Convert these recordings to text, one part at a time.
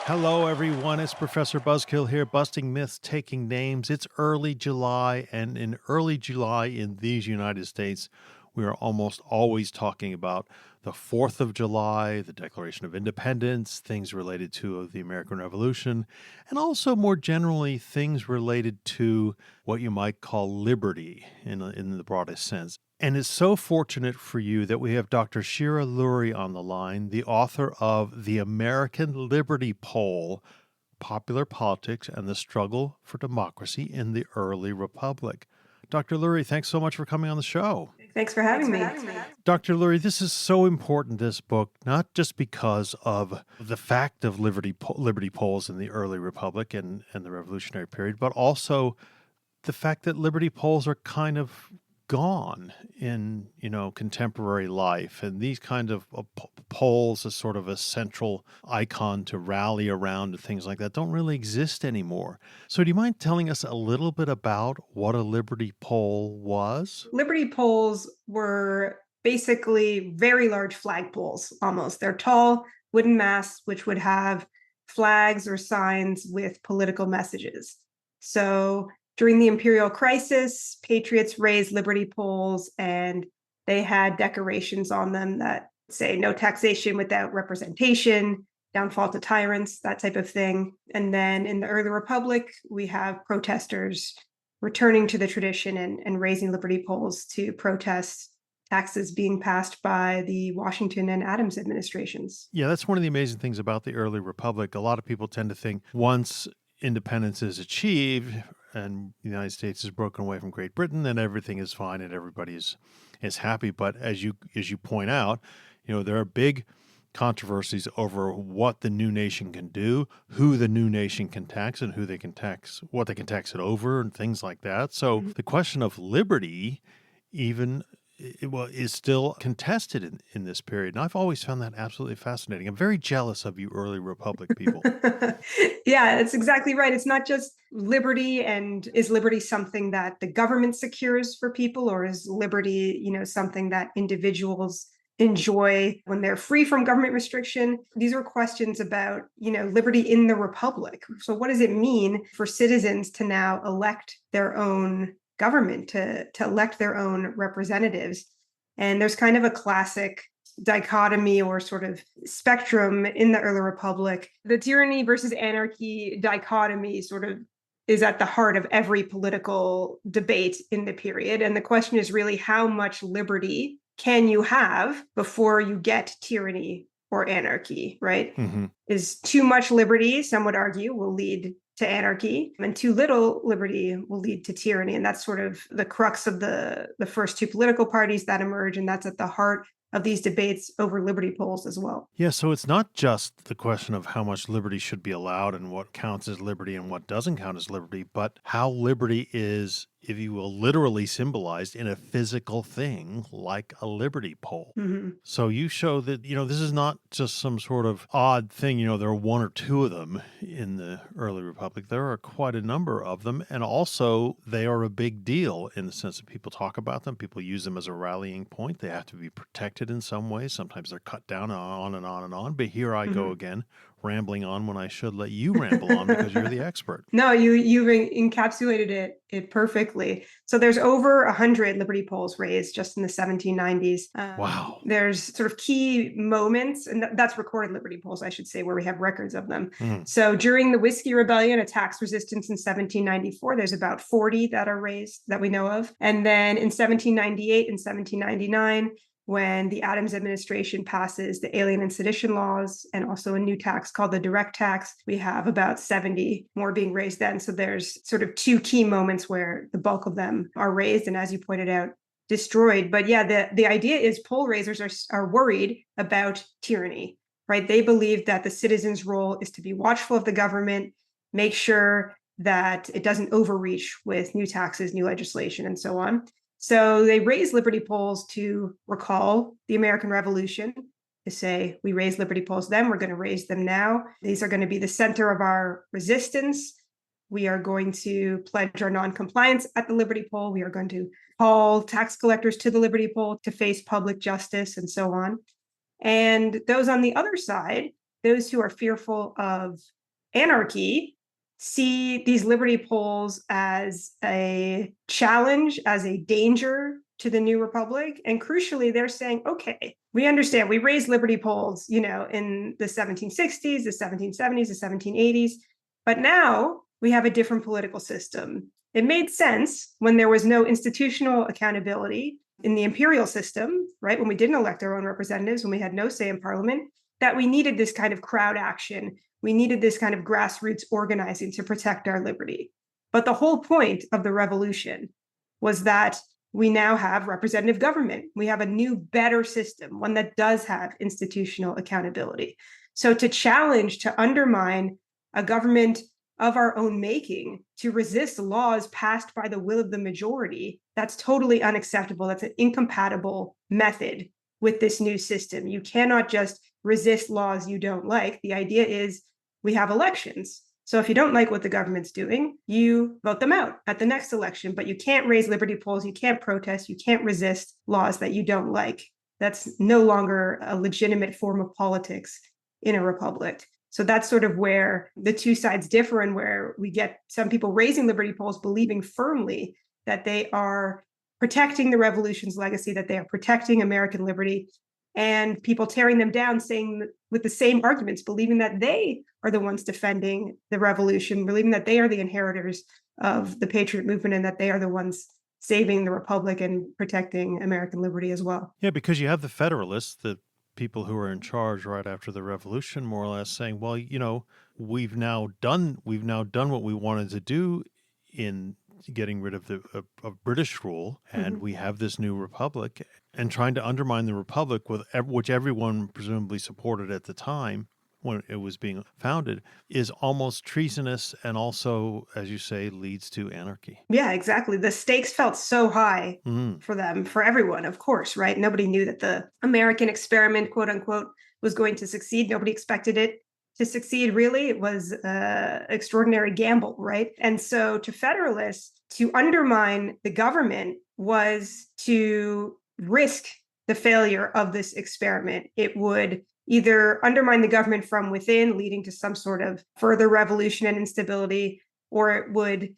Hello, everyone. It's Professor Buzzkill here, busting myths, taking names. It's early July, and in early July in these United States, we are almost always talking about the 4th of July, the Declaration of Independence, things related to the American Revolution, and also more generally, things related to what you might call liberty in the broadest sense. And it's so fortunate for you that we have Dr. Shira Lurie on the line, the author of The American Liberty Poll, Popular Politics and the Struggle for Democracy in the Early Republic. Dr. Lurie, thanks so much for coming on the show. Thanks for having me. Dr. Lurie, this is so important, this book, not just because of the fact of liberty polls in the early republic and the revolutionary period, but also the fact that liberty polls are kind of gone in, contemporary life. And these kind of polls as sort of a central icon to rally around and things like that don't really exist anymore. So do you mind telling us a little bit about what a liberty poll was? Liberty polls were basically very large flag poles, almost. They're tall wooden masts, which would have flags or signs with political messages. So during the imperial crisis, patriots raised liberty poles, and they had decorations on them that say no taxation without representation, downfall to tyrants, that type of thing. And then in the early republic, we have protesters returning to the tradition and raising liberty poles to protest taxes being passed by the Washington and Adams administrations. Yeah, that's one of the amazing things about the early republic. A lot of people tend to think once independence is achieved and the United States is broken away from Great Britain, then everything is fine and everybody is happy. But as you point out, there are big controversies over what the new nation can do, who the new nation can tax, and who they can tax, what they can tax it over, and things like that. So the question of liberty, even is still contested in this period. And I've always found that absolutely fascinating. I'm very jealous of you early republic people. Yeah, that's exactly right. It's not just liberty, and is liberty something that the government secures for people, or is liberty, something that individuals enjoy when they're free from government restriction? These are questions about, liberty in the republic. So what does it mean for citizens to now elect their own government, to elect their own representatives? And there's kind of a classic dichotomy or sort of spectrum in the early republic. The tyranny versus anarchy dichotomy sort of is at the heart of every political debate in the period. And the question is really, how much liberty can you have before you get tyranny or anarchy, right? Mm-hmm. Is too much liberty, some would argue, will lead to anarchy, and too little liberty will lead to tyranny. And that's sort of the crux of the first two political parties that emerge, and that's at the heart of these debates over liberty polls as well. Yeah, so it's not just the question of how much liberty should be allowed and what counts as liberty and what doesn't count as liberty, but how liberty is, if you will, literally symbolized in a physical thing like a liberty poll. Mm-hmm. So you show that, this is not just some sort of odd thing. There are one or two of them in the early republic. There are quite a number of them. And also they are a big deal in the sense that people talk about them. People use them as a rallying point. They have to be protected in some way. Sometimes they're cut down on and on and on. But here I go again, rambling on when I should let you ramble on because you're the expert. No, you've encapsulated it perfectly. So there's over 100 liberty polls raised just in the 1790s. Wow. There's sort of key moments, and that's recorded liberty polls, I should say, where we have records of them. So during the Whiskey Rebellion, a tax resistance in 1794, there's about 40 that are raised that we know of. And then in 1798 and 1799, when the Adams administration passes the Alien and Sedition laws and also a new tax called the direct tax, we have about 70 more being raised then. So there's sort of two key moments where the bulk of them are raised and, as you pointed out, destroyed. But yeah, the idea is poll raisers are worried about tyranny, right? They believe that the citizen's role is to be watchful of the government, make sure that it doesn't overreach with new taxes, new legislation, and so on. So they raise liberty polls to recall the American Revolution, to say, we raised liberty polls then, we're going to raise them now. These are going to be the center of our resistance. We are going to pledge our non-compliance at the liberty poll. We are going to call tax collectors to the liberty poll to face public justice, and so on. And those on the other side, those who are fearful of anarchy see these liberty polls as a challenge, as a danger to the new republic. And crucially, they're saying, okay, we understand we raised liberty polls, in the 1760s, the 1770s, the 1780s, but now we have a different political system. It made sense when there was no institutional accountability in the imperial system, right? When we didn't elect our own representatives, when we had no say in parliament, that we needed this kind of crowd action. We needed this kind of grassroots organizing to protect our liberty. But the whole point of the revolution was that we now have representative government. We have a new, better system, one that does have institutional accountability. So to challenge, to undermine a government of our own making, to resist laws passed by the will of the majority, that's totally unacceptable. That's an incompatible method with this new system. You cannot just resist laws you don't like. The idea is we have elections. So if you don't like what the government's doing, you vote them out at the next election, but you can't raise liberty polls, you can't protest, you can't resist laws that you don't like. That's no longer a legitimate form of politics in a republic. So that's sort of where the two sides differ, and where we get some people raising liberty polls believing firmly that they are protecting the revolution's legacy, that they are protecting American liberty, and people tearing them down, saying with the same arguments, believing that they are the ones defending the revolution, believing that they are the inheritors of the patriot movement, and that they are the ones saving the republic and protecting American liberty as well. Yeah, because you have the Federalists, the people who were in charge right after the revolution, more or less saying, well, we've now done what we wanted to do in getting rid of the of British rule, and we have this new republic, and trying to undermine the republic, which everyone presumably supported at the time when it was being founded, is almost treasonous, and also, as you say, leads to anarchy. Yeah, exactly. The stakes felt so high for them, for everyone, of course, right? Nobody knew that the American experiment, quote unquote, was going to succeed. Nobody expected it to succeed, really. It was an extraordinary gamble, right? And so to Federalists, to undermine the government was to risk the failure of this experiment. It would either undermine the government from within, leading to some sort of further revolution and instability, or it would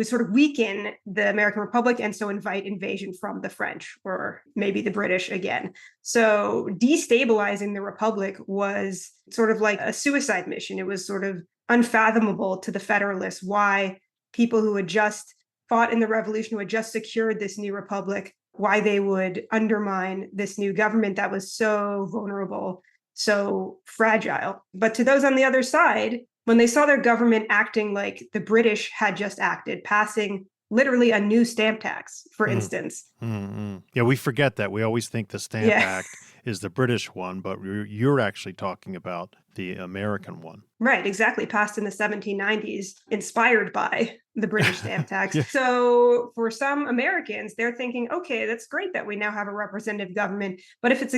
sort of weaken the American Republic, and so invite invasion from the French or maybe the British again. So destabilizing the Republic was sort of like a suicide mission. It was sort of unfathomable to the Federalists why people who had just fought in the revolution, who had just secured this new Republic, why they would undermine this new government that was so vulnerable, so fragile. But to those on the other side, when they saw their government acting like the British had just acted, passing literally a new stamp tax, for instance. Yeah, we forget that. We always think the Stamp Act is the British one, but you're actually talking about the American one. Right, exactly. Passed in the 1790s, inspired by the British stamp tax. So for some Americans, they're thinking, okay, that's great that we now have a representative government, but if it's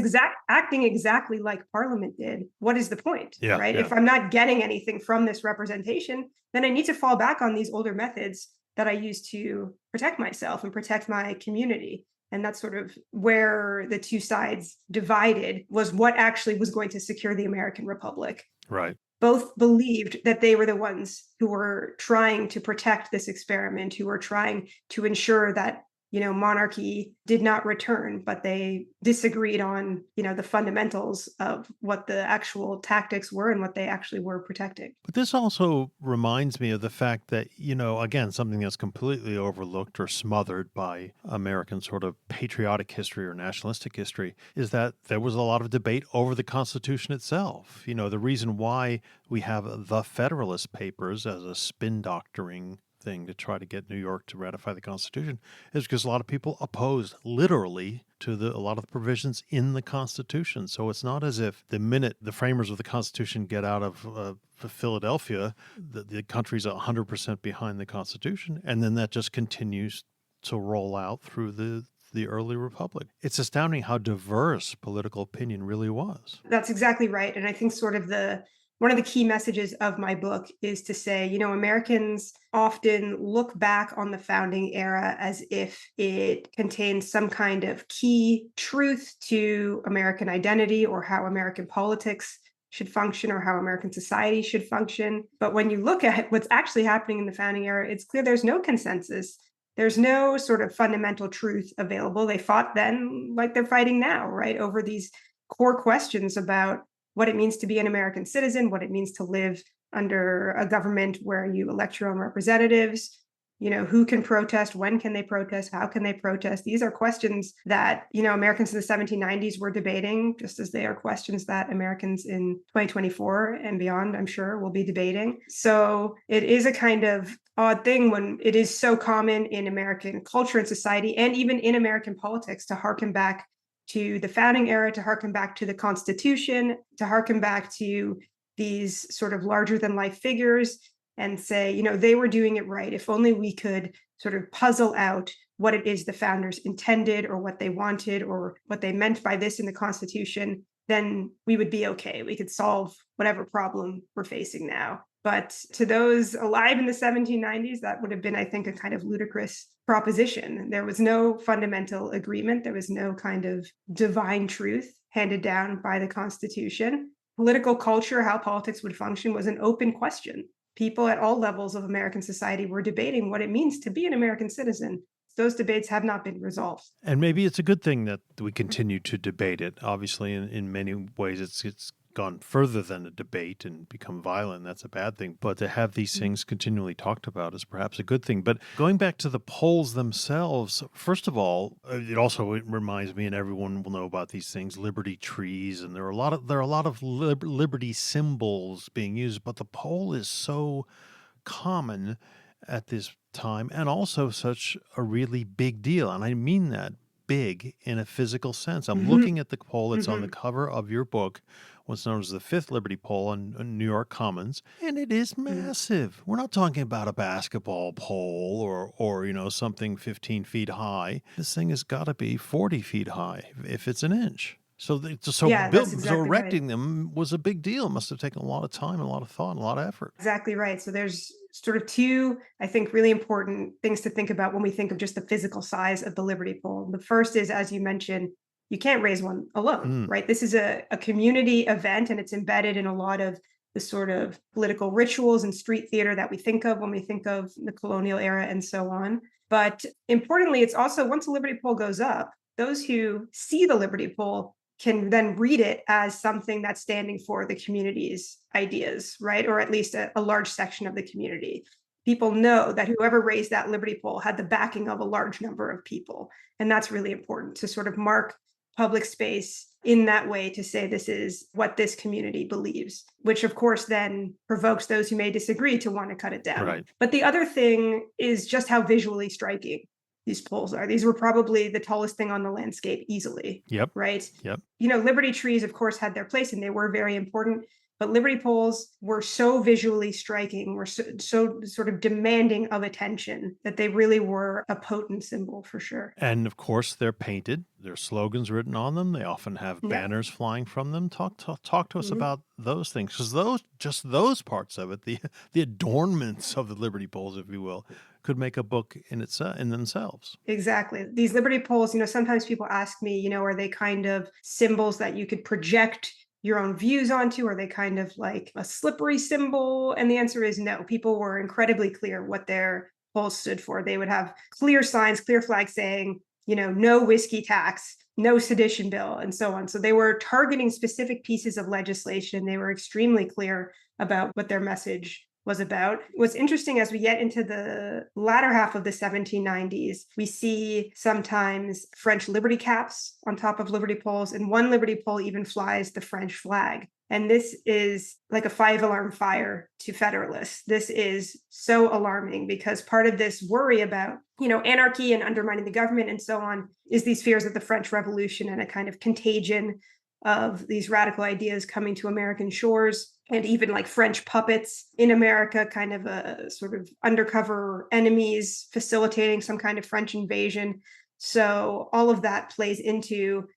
acting exactly like Parliament did, what is the point, right? If I'm not getting anything from this representation, then I need to fall back on these older methods that I use to protect myself and protect my community. And that's sort of where the two sides divided, was what actually was going to secure the American Republic. Right. Both believed that they were the ones who were trying to protect this experiment, who were trying to ensure that, monarchy did not return, but they disagreed on, the fundamentals of what the actual tactics were and what they actually were protecting. But this also reminds me of the fact that, again, something that's completely overlooked or smothered by American sort of patriotic history or nationalistic history is that there was a lot of debate over the Constitution itself. The reason why we have the Federalist Papers as a spin doctoring thing to try to get New York to ratify the Constitution is because a lot of people opposed literally to a lot of the provisions in the Constitution. So it's not as if the minute the framers of the Constitution get out of Philadelphia, the country's 100% behind the Constitution, and then that just continues to roll out through the early republic. It's astounding how diverse political opinion really was. That's exactly right. And I think sort of one of the key messages of my book is to say, Americans often look back on the founding era as if it contains some kind of key truth to American identity or how American politics should function or how American society should function. But when you look at what's actually happening in the founding era, it's clear there's no consensus. There's no sort of fundamental truth available. They fought then like they're fighting now, right? Over these core questions about what it means to be an American citizen, what it means to live under a government where you elect your own representatives, who can protest, when can they protest, how can they protest? These are questions that, Americans in the 1790s were debating, just as they are questions that Americans in 2024 and beyond, I'm sure, will be debating. So it is a kind of odd thing when it is so common in American culture and society, and even in American politics, to harken back to the founding era, to harken back to the Constitution, to harken back to these sort of larger than life figures and say, they were doing it right. If only we could sort of puzzle out what it is the founders intended or what they wanted or what they meant by this in the Constitution, then we would be okay. We could solve whatever problem we're facing now. But to those alive in the 1790s, that would have been, I think, a kind of ludicrous proposition. There was no fundamental agreement. There was no kind of divine truth handed down by the Constitution. Political culture, how politics would function, was an open question. People at all levels of American society were debating what it means to be an American citizen. Those debates have not been resolved. And maybe it's a good thing that we continue to debate it. Obviously, in many ways, it's gone further than a debate and become violent. That's a bad thing. But to have these things continually talked about is perhaps a good thing. But going back to the polls themselves, first of all, it reminds me, and everyone will know about these things, liberty trees, and there are a lot of liberty symbols being used. But the poll is so common at this time, and also such a really big deal. And I mean that big in a physical sense. I'm looking at the poll. It's on the cover of your book, what's known as the Fifth Liberty Poll on New York Commons, and it is massive. We're not talking about a basketball pole or something 15 feet high. This thing has got to be 40 feet high if it's an inch. So erecting them was a big deal. It must have taken a lot of time, and a lot of thought, and a lot of effort. Exactly right. So there's sort of two, I think, really important things to think about when we think of just the physical size of the Liberty Pole. The first is, as you mentioned, you can't raise one alone, right? This is a community event, and it's embedded in a lot of the sort of political rituals and street theater that we think of when we think of the colonial era and so on. But importantly, it's also, once the Liberty Pole goes up, those who see the Liberty Pole can then read it as something that's standing for the community's ideas, right? Or at least a large section of the community. People know that whoever raised that Liberty Pole had the backing of a large number of people. And that's really important to sort of mark public space in that way, to say this is what this community believes, which of course then provokes those who may disagree to want to cut it down. Right. But the other thing is just how visually striking these poles are. These were probably the tallest thing on the landscape easily. Yep. Right. Yep. Liberty trees, of course, had their place and they were very important. But Liberty poles were so visually striking, were so sort of demanding of attention, that they really were a potent symbol for sure. And of course, they're painted. There are slogans written on them. They often have banners flying from them. Talk to us about those things, because those parts of it, the adornments of the Liberty poles, if you will, could make a book in themselves. Exactly. These Liberty poles, sometimes people ask me, are they kind of symbols that you could project your own views onto? Are they kind of like a slippery symbol? And the answer is no. People were incredibly clear what their poles stood for. They would have clear signs, clear flags saying, no whiskey tax, no sedition bill, and so on. So they were targeting specific pieces of legislation. They were extremely clear about what their message was about. What's interesting, as we get into the latter half of the 1790s, we see sometimes French liberty caps on top of Liberty poles, and one Liberty pole even flies the French flag. And this is like a 5-alarm fire to Federalists. This is so alarming, because part of this worry about, anarchy and undermining the government and so on is these fears of the French Revolution and a kind of contagion of these radical ideas coming to American shores, and even like French puppets in America, kind of a sort of undercover enemies facilitating some kind of French invasion. So all of that plays into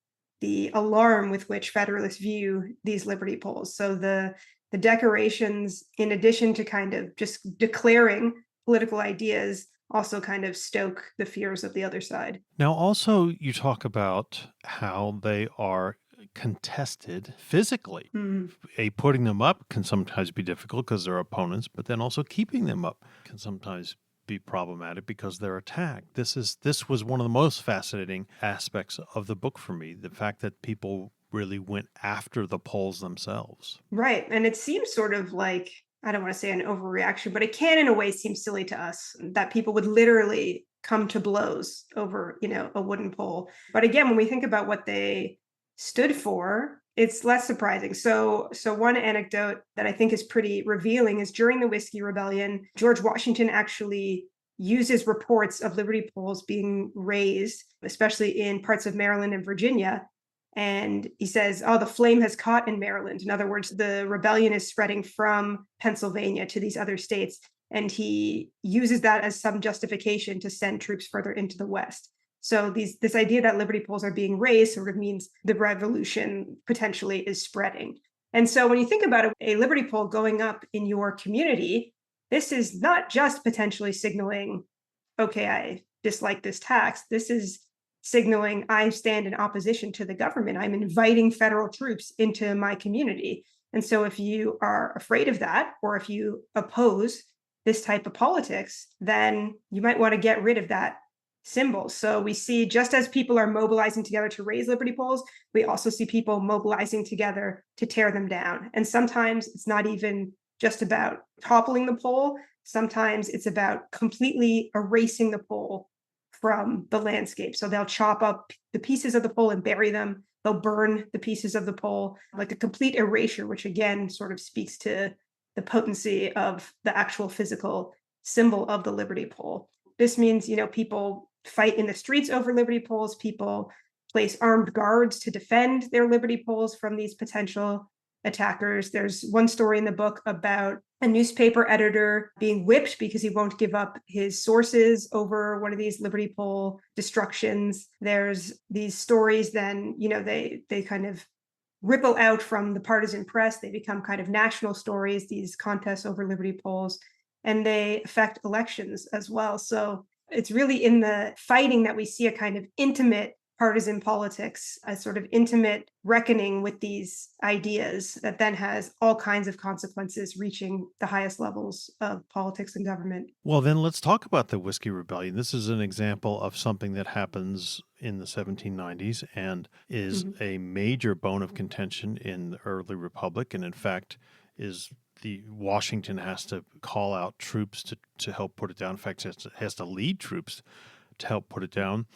the alarm with which Federalists view these Liberty poles. So the decorations, in addition to kind of just declaring political ideas, also kind of stoke the fears of the other side. Now, also, you talk about how they are contested physically. Mm. Putting them up can sometimes be difficult because they're opponents, but then also keeping them up can sometimes be problematic because they're attacked. This was one of the most fascinating aspects of the book for me, the fact that people really went after the polls themselves. Right. And it seems sort of like, I don't want to say an overreaction, but it can in a way seem silly to us that people would literally come to blows over, a wooden pole. But again, when we think about what they stood for, it's less surprising. So one anecdote that I think is pretty revealing is during the Whiskey Rebellion, George Washington actually uses reports of liberty poles being raised, especially in parts of Maryland and Virginia. And he says, oh, the flame has caught in Maryland. In other words, the rebellion is spreading from Pennsylvania to these other states. And he uses that as some justification to send troops further into the West. So this idea that liberty poles are being raised sort of means the revolution potentially is spreading. And so when you think about a liberty pole going up in your community, this is not just potentially signaling, okay, I dislike this tax. This is signaling I stand in opposition to the government. I'm inviting federal troops into my community. And so if you are afraid of that, or if you oppose this type of politics, then you might want to get rid of that symbol. So we see, just as people are mobilizing together to raise liberty poles, we also see people mobilizing together to tear them down. And sometimes it's not even just about toppling the pole. Sometimes it's about completely erasing the pole from the landscape. So they'll chop up the pieces of the pole and bury them. They'll burn the pieces of the pole, like a complete erasure, which again sort of speaks to the potency of the actual physical symbol of the liberty pole. This means, people fight in the streets over liberty poles. People place armed guards to defend their liberty poles from these potential attackers. There's one story in the book about a newspaper editor being whipped because he won't give up his sources over one of these liberty pole destructions. There's these stories then, they kind of ripple out from the partisan press. They become kind of national stories, these contests over liberty poles, and they affect elections as well. So it's really in the fighting that we see a kind of intimate partisan politics, a sort of intimate reckoning with these ideas that then has all kinds of consequences reaching the highest levels of politics and government. Well, then let's talk about the Whiskey Rebellion. This is an example of something that happens in the 1790s and is a major bone of contention in the early republic, and in fact is the Washington has to call out troops to help put it down. In fact, has to lead troops to help put it down.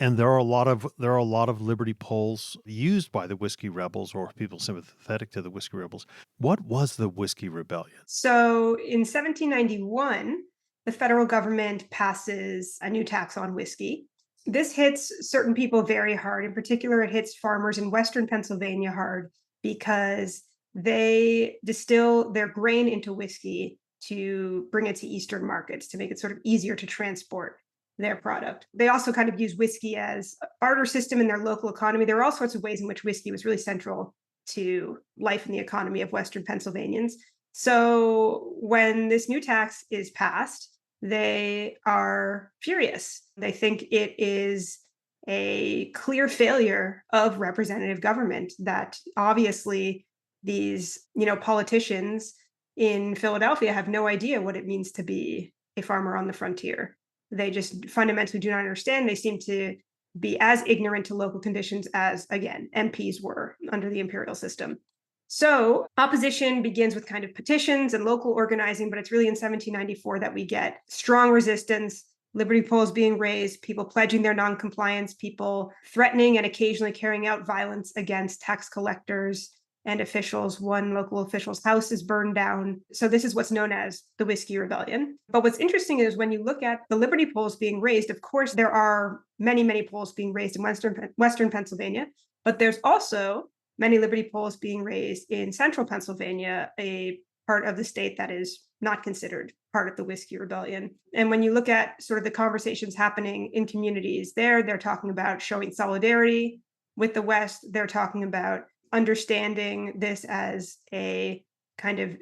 And there are a lot of liberty poles used by the Whiskey Rebels or people sympathetic to the Whiskey Rebels. What was the Whiskey Rebellion? So in 1791, the federal government passes a new tax on whiskey. This hits certain people very hard. In particular, it hits farmers in Western Pennsylvania hard because they distill their grain into whiskey to bring it to Eastern markets to make it sort of easier to transport their product. They also kind of use whiskey as a barter system in their local economy. There are all sorts of ways in which whiskey was really central to life and the economy of Western Pennsylvanians. So when this new tax is passed, they are furious. They think it is a clear failure of representative government, that obviously these, politicians in Philadelphia have no idea what it means to be a farmer on the frontier. They just fundamentally do not understand. They seem to be as ignorant to local conditions as, again, MPs were under the imperial system. So opposition begins with kind of petitions and local organizing, but it's really in 1794 that we get strong resistance, liberty poles being raised, people pledging their noncompliance, people threatening and occasionally carrying out violence against tax collectors and officials. One local official's house is burned down. So this is what's known as the Whiskey Rebellion. But what's interesting is when you look at the liberty poles being raised, of course, there are many, many poles being raised in Western Pennsylvania, but there's also many liberty poles being raised in Central Pennsylvania, a part of the state that is not considered part of the Whiskey Rebellion. And when you look at sort of the conversations happening in communities there, they're talking about showing solidarity with the West. They're talking about understanding this as a kind of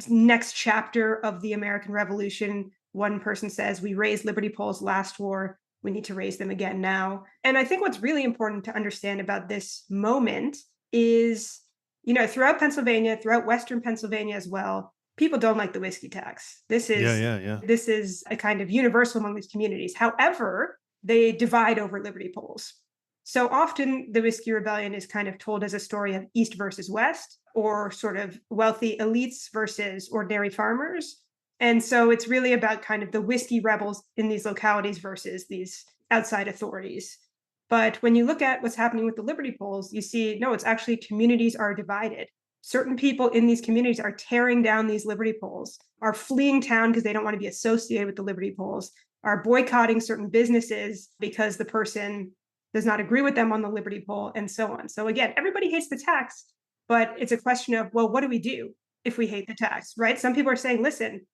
next chapter of the American Revolution. One person says, we raised liberty poles last war, we need to raise them again now. And I think what's really important to understand about this moment is, throughout Pennsylvania, throughout Western Pennsylvania as well, people don't like the whiskey tax. This Yeah, is yeah, yeah. this is a kind of universal among these communities. However, they divide over liberty polls. So often the Whiskey Rebellion is kind of told as a story of East versus West, or sort of wealthy elites versus ordinary farmers. And so it's really about kind of the whiskey rebels in these localities versus these outside authorities. But when you look at what's happening with the liberty polls, you see, no, it's actually communities are divided. Certain people in these communities are tearing down these liberty polls, are fleeing town because they don't want to be associated with the liberty polls, are boycotting certain businesses because the person does not agree with them on the liberty poll, and so on. So again, everybody hates the tax, but it's a question of, well, what do we do if we hate the tax, right? Some people are saying, listen,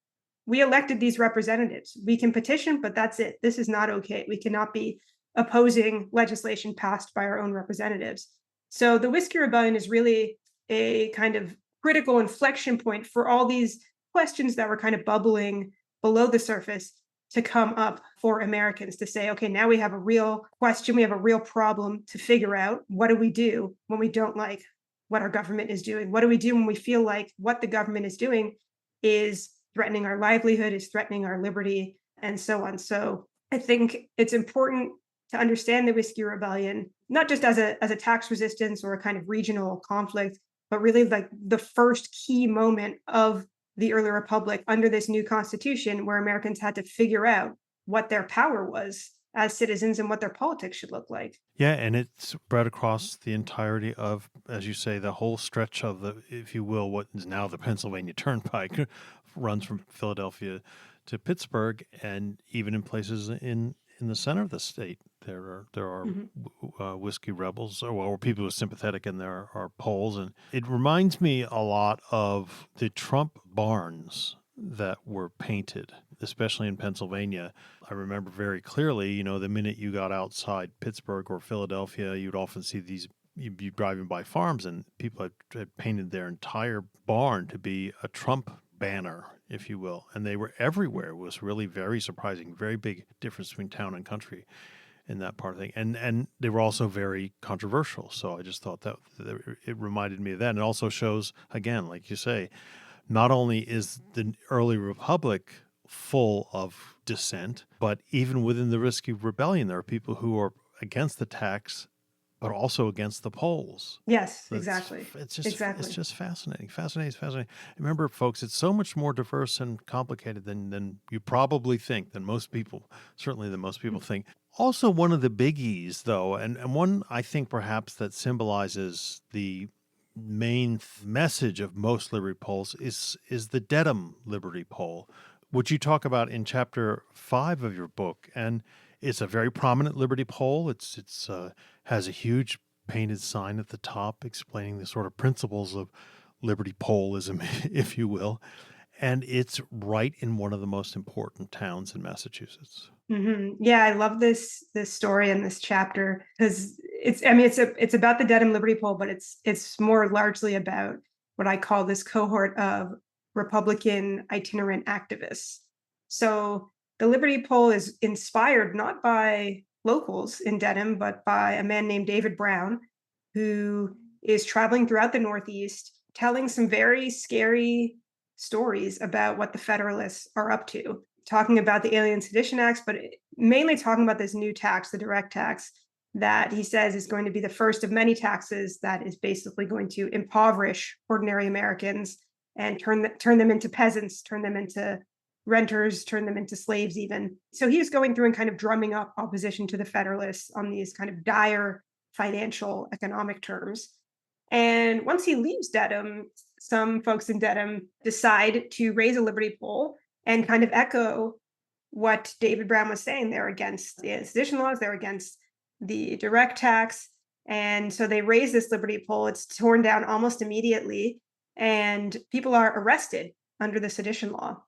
we elected these representatives. We can petition, but that's it. This is not okay. We cannot be opposing legislation passed by our own representatives. So the Whiskey Rebellion is really a kind of critical inflection point for all these questions that were kind of bubbling below the surface to come up for Americans to say, okay, now we have a real question. We have a real problem to figure out. What do we do when we don't like what our government is doing? What do we do when we feel like what the government is doing is threatening our livelihood, is threatening our liberty, and so on? So I think it's important to understand the Whiskey Rebellion, not just as a tax resistance or a kind of regional conflict, but really like the first key moment of the early republic under this new constitution, where Americans had to figure out what their power was as citizens and what their politics should look like. Yeah, and it's spread across the entirety of, as you say, the whole stretch of the, if you will, what is now the Pennsylvania Turnpike, runs from Philadelphia to Pittsburgh, and even in places in the center of the state, there are whiskey rebels, or people who are sympathetic, and there are polls, and it reminds me a lot of the Trump barns that were painted, especially in Pennsylvania. I remember very clearly, the minute you got outside Pittsburgh or Philadelphia, you'd often see these. You'd be driving by farms, and people had painted their entire barn to be a Trump banner, if you will, and they were everywhere. It was really very surprising, very big difference between town and country in that part of the thing. And they were also very controversial. So I just thought that it reminded me of that. And it also shows, again, like you say, not only is the early republic full of dissent, but even within the Whiskey Rebellion, there are people who are against the tax, but also against the polls. Yes, exactly. It's Exactly. just fascinating. Remember, folks, it's so much more diverse and complicated than you probably think, than most people think. Also, one of the biggies, though, and one I think perhaps that symbolizes the main message of most liberty polls is the Dedham Liberty Poll, which you talk about in chapter 5 of your book. And it's a very prominent liberty poll. It's has a huge painted sign at the top explaining the sort of principles of liberty pollism, if you will. And it's right in one of the most important towns in Massachusetts. Yeah, I love this story and this chapter because it's about the Dedham Liberty Poll, but it's more largely about what I call this cohort of Republican itinerant activists. So the Liberty Poll is inspired not by locals in Dedham, but by a man named David Brown, who is traveling throughout the Northeast, telling some very scary stories about what the Federalists are up to, talking about the Alien Sedition Acts, but mainly talking about this new tax, the direct tax, that he says is going to be the first of many taxes that is basically going to impoverish ordinary Americans and turn them into peasants, turn them into renters, turn them into slaves even. So he was going through and kind of drumming up opposition to the Federalists on these kind of dire financial economic terms. And once he leaves Dedham, some folks in Dedham decide to raise a liberty poll and kind of echo what David Brown was saying. They're against the sedition laws, they're against the direct tax. And so they raise this liberty poll. It's torn down almost immediately, and people are arrested under the sedition law.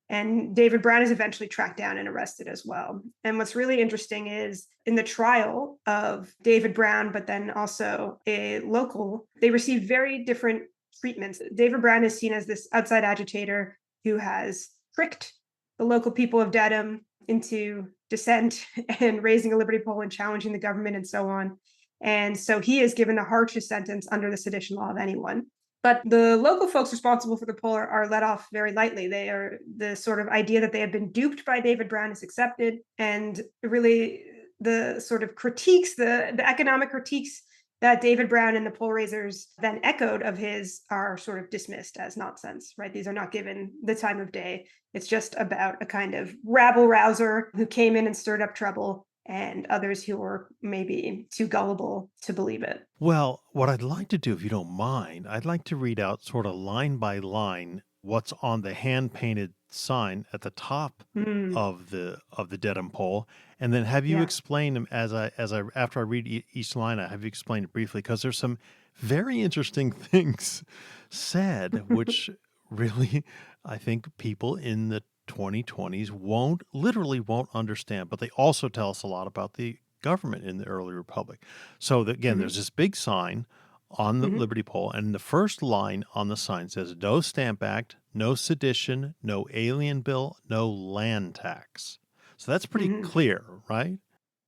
And David Brown is eventually tracked down and arrested as well. And what's really interesting is in the trial of David Brown, but then also a local, they receive very different treatments. David Brown is seen as this outside agitator who has tricked the local people of Dedham into dissent and raising a liberty poll and challenging the government and so on. And so he is given the harshest sentence under the sedition law of anyone. But the local folks responsible for the poll are let off very lightly. They are the sort of idea that they have been duped by David Brown is accepted. And really the sort of critiques, the economic critiques that David Brown and the poll raisers then echoed of his are sort of dismissed as nonsense, right? These are not given the time of day. It's just about a kind of rabble rouser who came in and stirred up trouble, and others who were maybe too gullible to believe it. Well, what I'd like to do, if you don't mind, I'd like to read out sort of line by line what's on the hand painted sign at the top Mm, of the Dedham poll, and then have you yeah. explain them after I read each line, I have you explain it briefly because there's some very interesting things said, which really I think people in the 2020s won't understand, but they also tell us a lot about the government in the early republic. So again, Mhm, there's this big sign on the mhm, Liberty Pole, and the first line on the sign says, "No Stamp Act, no sedition, no alien bill, no land tax." So that's pretty mhm. clear, right?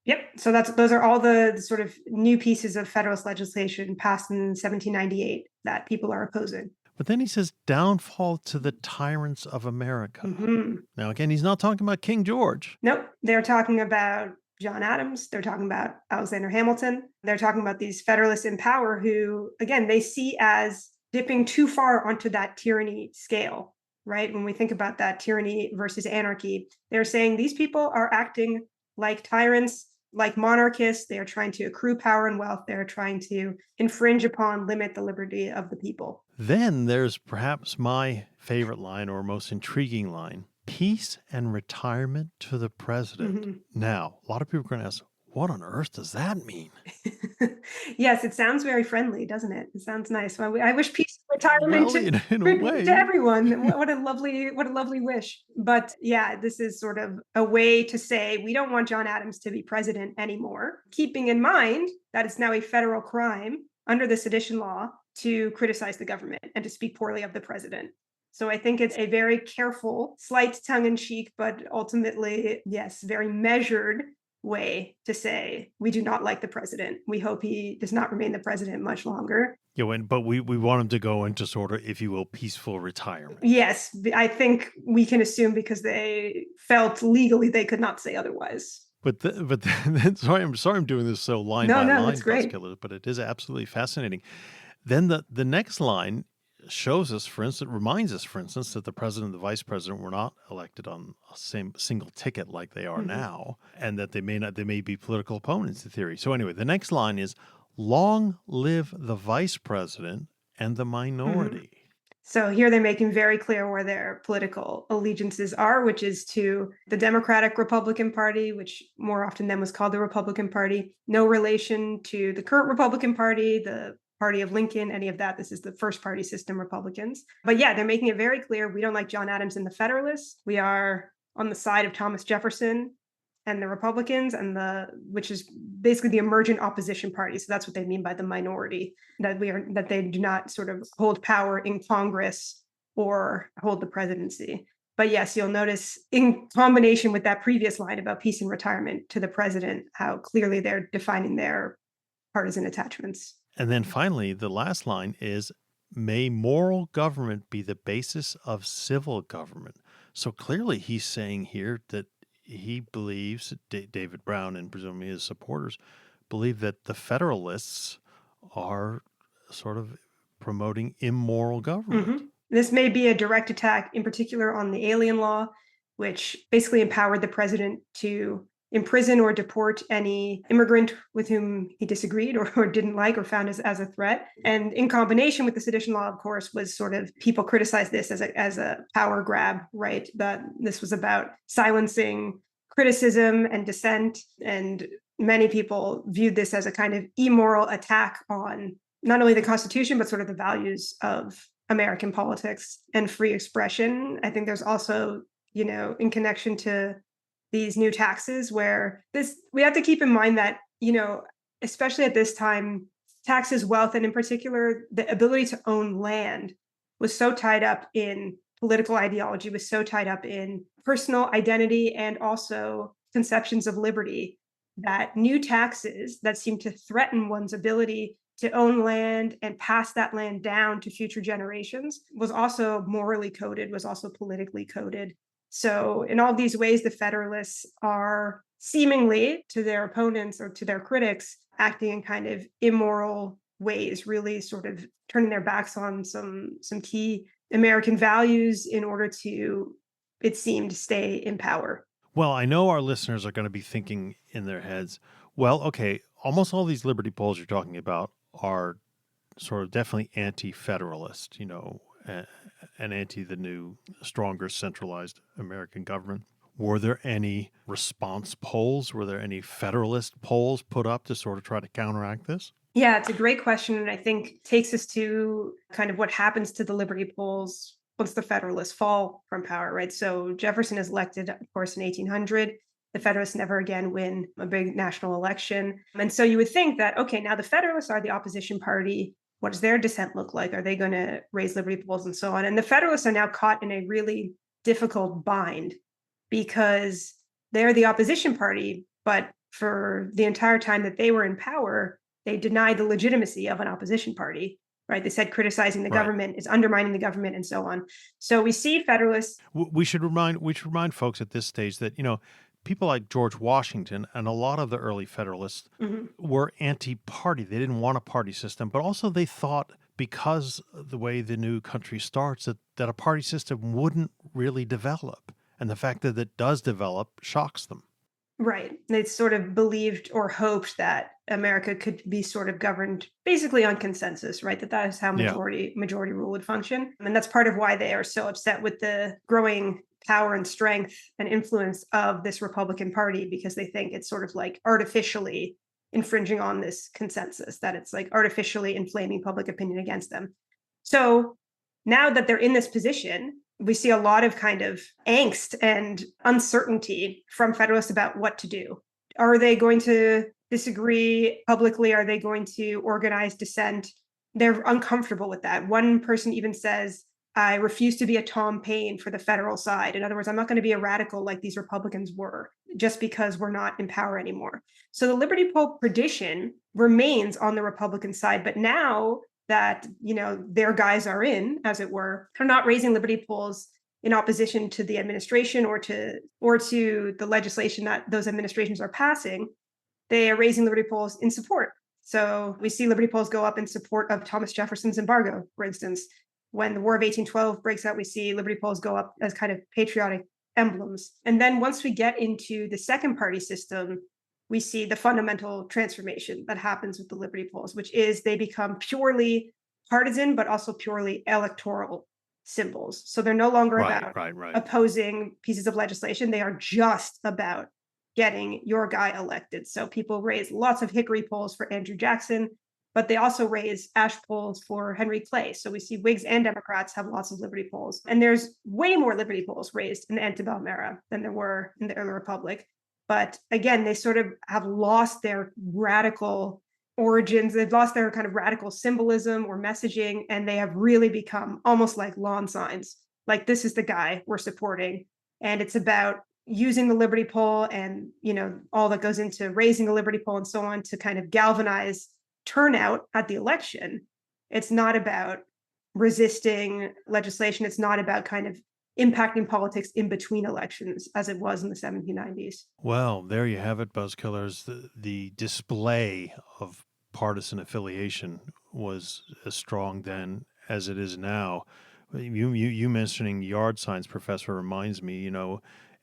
Yep. So those are all the sort of new pieces of Federalist legislation passed in 1798 that people are opposing. But then he says, "Downfall to the tyrants of America." Mhm. Now, again, he's not talking about King George. Nope. They're talking about John Adams. They're talking about Alexander Hamilton. They're talking about these Federalists in power who, again, they see as dipping too far onto that tyranny scale, right? When we think about that tyranny versus anarchy, they're saying these people are acting like tyrants, like monarchists. They are trying to accrue power and wealth. They're trying to infringe upon, limit the liberty of the people. Then there's perhaps my favorite line or most intriguing line: "Peace and retirement to the president." Mhm. Now, a lot of people are going to ask, what on earth does that mean? Yes, it sounds very friendly, doesn't it? It sounds nice. Well, I wish peace and retirement Well, in a to way. everyone. What a lovely wish. But yeah, this is sort of a way to say we don't want John Adams to be president anymore, keeping in mind that it's now a federal crime under the sedition law to criticize the government and to speak poorly of the president. So I think it's a very careful, slight tongue in cheek, but ultimately, yes, very measured way to say we do not like the president. We hope he does not remain the president much longer. But we want him to go into sort of, if you will, peaceful retirement. Yes, I think we can assume because they felt legally they could not say otherwise. But sorry I'm doing this so line No, by no, that's line, great. Buzzkiller, but it is absolutely fascinating. Then the next line shows us, reminds us, for instance, that the president and the vice president were not elected on a same single ticket like they are Mhm, now, and that they may be political opponents in theory. So anyway, the next line is, "Long live the vice president and the mhm. minority." So here they're making very clear where their political allegiances are, which is to the Democratic Republican Party, which more often than was called the Republican Party. No relation to the current Republican Party, the party of Lincoln, any of that. This is the first party system Republicans. But yeah, they're making it very clear we don't like John Adams and the Federalists. We are on the side of Thomas Jefferson and the Republicans, and which is basically the emergent opposition party. So that's what they mean by the minority, that they do not sort of hold power in Congress or hold the presidency. But yes, you'll notice in combination with that previous line about peace and retirement to the president, how clearly they're defining their partisan attachments. And then finally, the last line is, "May moral government be the basis of civil government." So clearly, he's saying here that he believes, David Brown and presumably his supporters believe, that the Federalists are sort of promoting immoral government. Mhm. This may be a direct attack, in particular on the alien law, which basically empowered the president to imprison or deport any immigrant with whom he disagreed or didn't like or found as a threat. And in combination with the sedition law, of course, was sort of people criticized this as a power grab, right? That this was about silencing criticism and dissent. And many people viewed this as a kind of immoral attack on not only the Constitution, but sort of the values of American politics and free expression. I think there's also, in connection to these new taxes, where we have to keep in mind that, especially at this time, taxes, wealth, and in particular, the ability to own land was so tied up in political ideology, was so tied up in personal identity and also conceptions of liberty that new taxes that seem to threaten one's ability to own land and pass that land down to future generations was also morally coded, was also politically coded. So, in all these ways, the Federalists are seemingly to their opponents or to their critics acting in kind of immoral ways, really sort of turning their backs on some key American values in order to, it seemed, stay in power. Well, I know our listeners are going to be thinking in their heads, well, okay, almost all these liberty polls you're talking about are sort of definitely anti-federalist, and anti the new, stronger, centralized American government. Were there any response polls? Were there any Federalist polls put up to sort of try to counteract this? Yeah, it's a great question. And I think takes us to kind of what happens to the Liberty polls once the Federalists fall from power, right? So Jefferson is elected, of course, in 1800. The Federalists never again win a big national election. And so you would think that, okay, now the Federalists are the opposition party. What does their dissent look like? Are they going to raise Liberty polls and so on? And the Federalists are now caught in a really difficult bind because they're the opposition party, but for the entire time that they were in power, they denied the legitimacy of an opposition party, right? They said criticizing the Right. government is undermining the government and so on. So we see Federalists. We should remind folks at this stage that people like George Washington and a lot of the early Federalists Mhm. were anti-party. They didn't want a party system, but also they thought because of the way the new country starts that a party system wouldn't really develop, and the fact that it does develop shocks them. Right. They sort of believed or hoped that America could be sort of governed basically on consensus, right? That is how Yeah. majority rule would function. And that's part of why they are so upset with the growing power and strength and influence of this Republican Party, because they think it's sort of like artificially infringing on this consensus, that it's like artificially inflaming public opinion against them. So now that they're in this position, we see a lot of kind of angst and uncertainty from Federalists about what to do. Are they going to disagree publicly? Are they going to organize dissent? They're uncomfortable with that. One person even says, I refuse to be a Tom Paine for the federal side. In other words, I'm not going to be a radical like these Republicans were just because we're not in power anymore. So the Liberty Poll tradition remains on the Republican side, but now that their guys are in, as it were, are not raising liberty polls in opposition to the administration or to the legislation that those administrations are passing. They are raising liberty polls in support. So we see liberty polls go up in support of Thomas Jefferson's embargo, for instance. When the War of 1812 breaks out, we see liberty polls go up as kind of patriotic emblems. And then once we get into the second party system, we see the fundamental transformation that happens with the liberty polls, which is they become purely partisan, but also purely electoral symbols. So they're no longer Right, about right, right. opposing pieces of legislation. They are just about getting your guy elected. So people raise lots of hickory polls for Andrew Jackson, but they also raise ash polls for Henry Clay. So we see Whigs and Democrats have lots of liberty polls. And there's way more liberty polls raised in the antebellum era than there were in the early Republic. But again, they sort of have lost their radical origins. They've lost their kind of radical symbolism or messaging, and they have really become almost like lawn signs. Like, this is the guy we're supporting. And it's about using the Liberty Poll and, all that goes into raising the Liberty Poll and so on to kind of galvanize turnout at the election. It's not about resisting legislation. It's not about kind of impacting politics in between elections as it was in the 1790s. Well, there you have it, Buzzkillers. The display of partisan affiliation was as strong then as it is now. You mentioning yard signs, Professor, reminds me.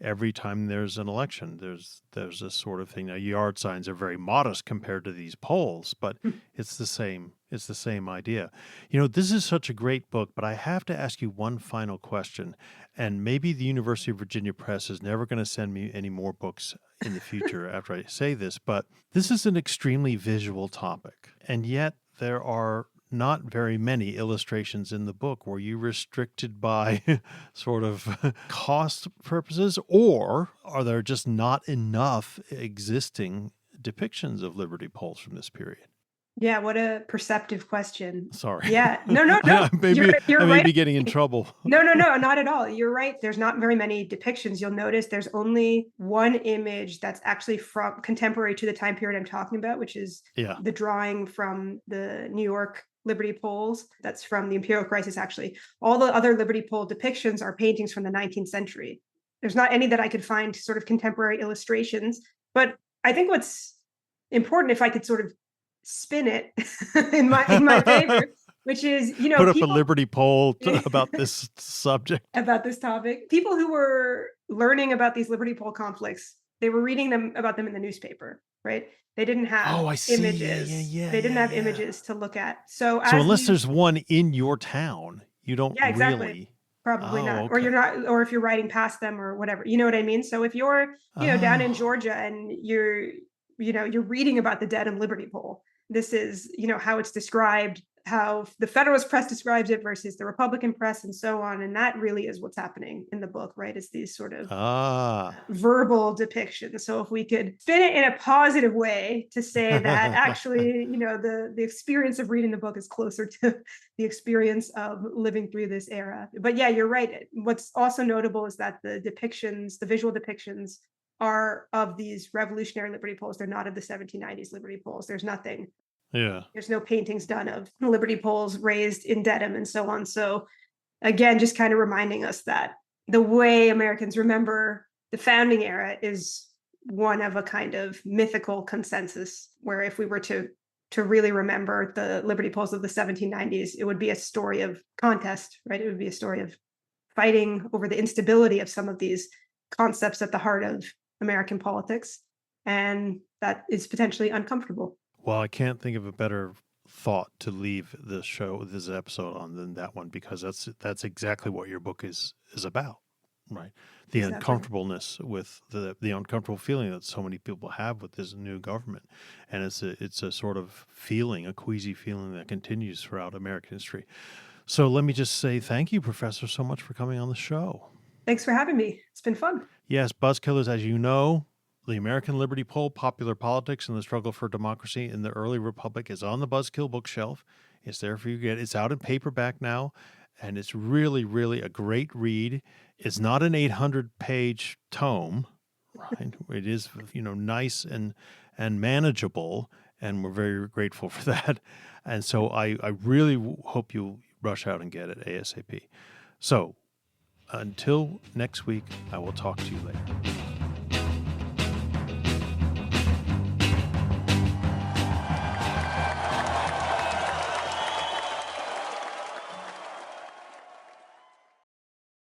Every time there's an election, there's this sort of thing. Now, yard signs are very modest compared to these polls, but it's the same. It's the same idea. This is such a great book, but I have to ask you one final question. And maybe the University of Virginia Press is never going to send me any more books in the future after I say this, but this is an extremely visual topic. And yet there are not very many illustrations in the book. Were you restricted by sort of cost purposes, or are there just not enough existing depictions of liberty polls from this period? Yeah, what a perceptive question. Sorry. Yeah. No, no, no. You're I may right. be getting in trouble. No, no, no, not at all. You're right. There's not very many depictions. You'll notice there's only one image that's actually from contemporary to the time period I'm talking about, which is Yeah. the drawing from the New York Liberty Poles. That's from the Imperial Crisis, actually. All the other Liberty Pole depictions are paintings from the 19th century. There's not any that I could find sort of contemporary illustrations. But I think what's important, if I could sort of spin it in my favor, which is, Put up a people Liberty poll about this subject. about this topic. People who were learning about these Liberty Pole conflicts, they were reading about them in the newspaper, right? They didn't have Oh, I see. images. They didn't have images to look at. So unless there's one in your town, you don't yeah, exactly. really. Probably not. Okay. Or you're not, or if you're riding past them or whatever. You know what I mean? So if you're, down in Georgia and you're reading about the Dedham Liberty Pole, this is, how it's described, how the Federalist press describes it versus the Republican press and so on. And that really is what's happening in the book, right? It's these sort of verbal depictions. So if we could spin it in a positive way to say that actually, the experience of reading the book is closer to the experience of living through this era. But yeah, you're right. What's also notable is that the visual depictions are of these revolutionary Liberty Poles. They're not of the 1790s Liberty Poles. There's nothing. Yeah. There's no paintings done of Liberty Poles raised in Dedham and so on. So again, just kind of reminding us that the way Americans remember the founding era is one of a kind of mythical consensus, where if we were to really remember the Liberty Poles of the 1790s, it would be a story of contest, right? It would be a story of fighting over the instability of some of these concepts at the heart of American politics. And that is potentially uncomfortable. Well, I can't think of a better thought to leave this episode on than that one, because that's exactly what your book is about, right? The uncomfortableness with the uncomfortable feeling that so many people have with this new government, and it's a sort of feeling, a queasy feeling that continues throughout American history. So let me just say thank you, Professor, so much for coming on the show. Thanks for having me. It's been fun. Yes, Buzzkillers, as you know, the American Liberty Pole, Popular Politics and the Struggle for Democracy in the Early Republic is on the Buzzkill bookshelf. It's there for you to get. It's out in paperback now, and it's really, really a great read. It's not an 800-page tome, right? It is, nice and manageable, and we're very grateful for that. And so I really hope you rush out and get it ASAP. So until next week, I will talk to you later.